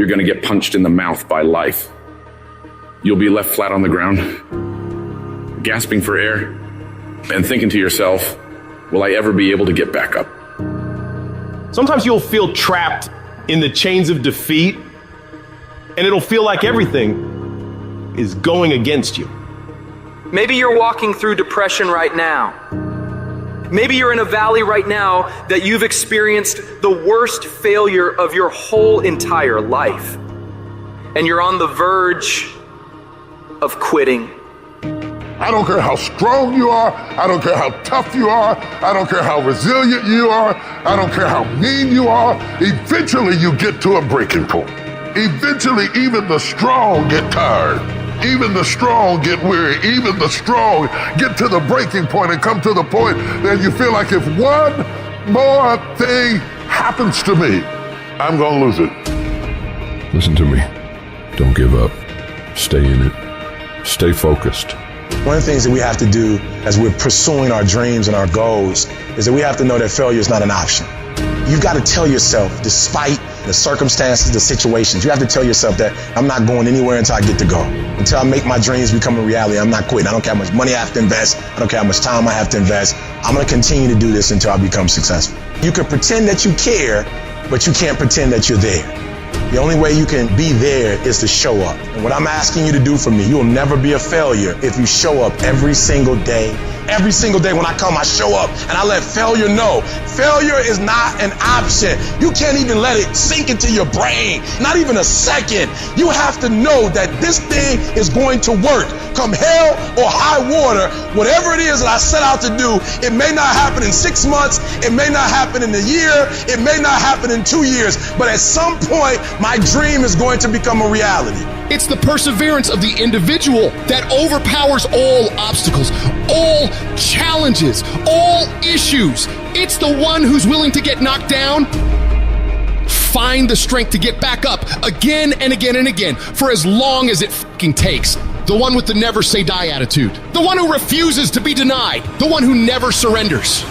you're going to get punched in the mouth by life. You'll be left flat on the ground, gasping for air, and thinking to yourself, will I ever be able to get back up? Sometimes you'll feel trapped in the chains of defeat, and it'll feel like everything is going against you. Maybe you're walking through depression right now. Maybe you're in a valley right now that you've experienced the worst failure of your whole entire life. And you're on the verge of quitting. I don't care how strong you are. I don't care how tough you are. I don't care how resilient you are. I don't care how mean you are. Eventually you get to a breaking point. Eventually even the strong get tired. Even the strong get weary. Even the strong get to the breaking point and come to the point that you feel like if one more thing happens to me, I'm gonna lose it. Listen to me. Don't give up. Stay in it. Stay focused. One of the things that we have to do as we're pursuing our dreams and our goals is that we have to know that failure is not an option. You've got to tell yourself, despite the circumstances, the situations, you have to tell yourself that I'm not going anywhere until I get to go. Until I make my dreams become a reality, I'm not quitting. I don't care how much money I have to invest. I don't care how much time I have to invest. I'm going to continue to do this until I become successful. You can pretend that you care, but you can't pretend that you're there. The only way you can be there is to show up. And what I'm asking you to do for me, you'll never be a failure if you show up every single day. Every single day when I come, I show up and I let failure know. Failure is not an option. You can't even let it sink into your brain, not even a second. You have to know that this thing is going to work. Come hell or high water, whatever it is that I set out to do, it may not happen in 6 months, it may not happen in a year, it may not happen in 2 years, but at some point, my dream is going to become a reality. It's the perseverance of the individual that overpowers all obstacles, all challenges, all issues. It's the one who's willing to get knocked down, find the strength to get back up again and again and again for as long as it fucking takes. The one with the never say die attitude. The one who refuses to be denied. The one who never surrenders.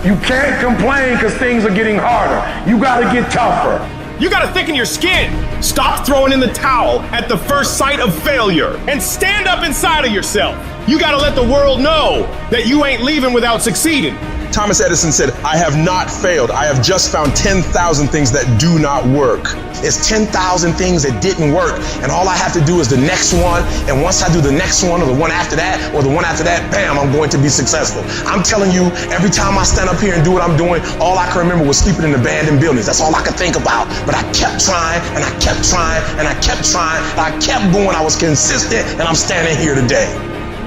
You can't complain because things are getting harder. You gotta get tougher. You gotta thicken your skin. Stop throwing in the towel at the first sight of failure and stand up inside of yourself. You gotta let the world know that you ain't leaving without succeeding. Thomas Edison said, I have not failed. I have just found 10,000 things that do not work. It's 10,000 things that didn't work. And all I have to do is the next one. And once I do the next one or the one after that or the one after that, bam, I'm going to be successful. I'm telling you, every time I stand up here and do what I'm doing, all I can remember was sleeping in abandoned buildings. That's all I could think about. But I kept trying and I kept trying and I kept trying. And I kept going. I was consistent and I'm standing here today.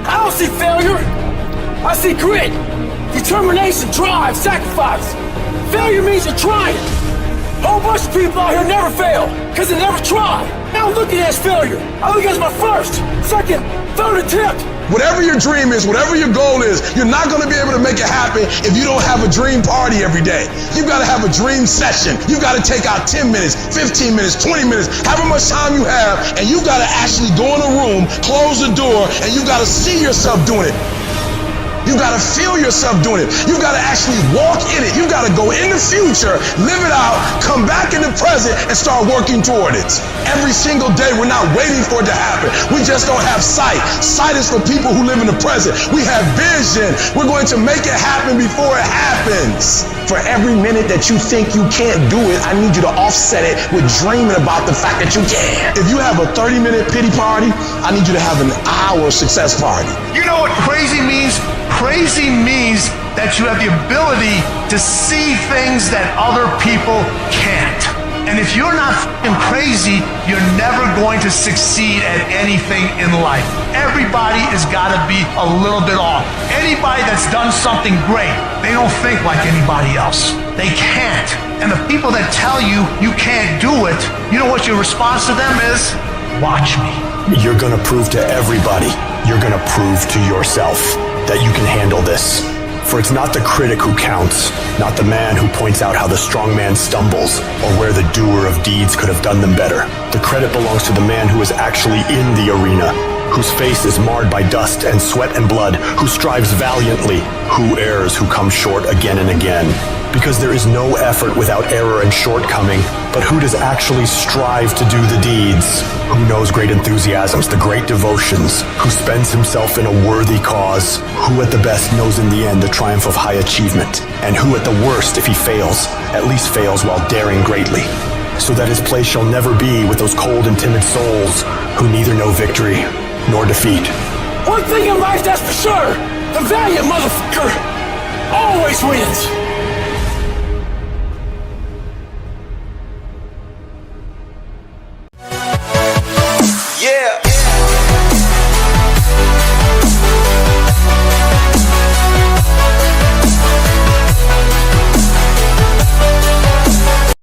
I don't see failure. I see grit. Determination, drive, sacrifice. Failure means you're trying. A whole bunch of people out here never fail because they never try. I don't look at it as failure. I look at it as my first, second, third attempt. Whatever your dream is, whatever your goal is, you're not going to be able to make it happen if you don't have a dream party every day. You've got to have a dream session. You've got to take out 10 minutes, 15 minutes, 20 minutes, however much time you have, and you've got to actually go in a room, close the door, and you've got to see yourself doing it. You gotta feel yourself doing it. You gotta actually walk in it. You gotta go in the future, live it out, come back in the present, and start working toward it. Every single day, we're not waiting for it to happen. We just don't have sight. Sight is for people who live in the present. We have vision. We're going to make it happen before it happens. For every minute that you think you can't do it, I need you to offset it with dreaming about the fact that you can. If you have a 30-minute pity party, I need you to have an hour success party. You know what crazy means? Crazy means that you have the ability to see things that other people can't. And if you're not f***ing crazy, you're never going to succeed at anything in life. Everybody has got to be a little bit off. Anybody that's done something great, they don't think like anybody else. They can't. And the people that tell you you can't do it, you know what your response to them is? Watch me. You're gonna prove to everybody, you're gonna prove to yourself that you can handle this. For it's not the critic who counts, not the man who points out how the strong man stumbles, or where the doer of deeds could have done them better. The credit belongs to the man who is actually in the arena, whose face is marred by dust and sweat and blood, who strives valiantly, who errs, who comes short again and again. Because there is no effort without error and shortcoming, but who does actually strive to do the deeds? Who knows great enthusiasms, the great devotions? Who spends himself in a worthy cause? Who at the best knows in the end the triumph of high achievement? And who at the worst, if he fails, at least fails while daring greatly? So that his place shall never be with those cold and timid souls who neither know victory nor defeat. One thing in life that's for sure, the valiant motherfucker always wins.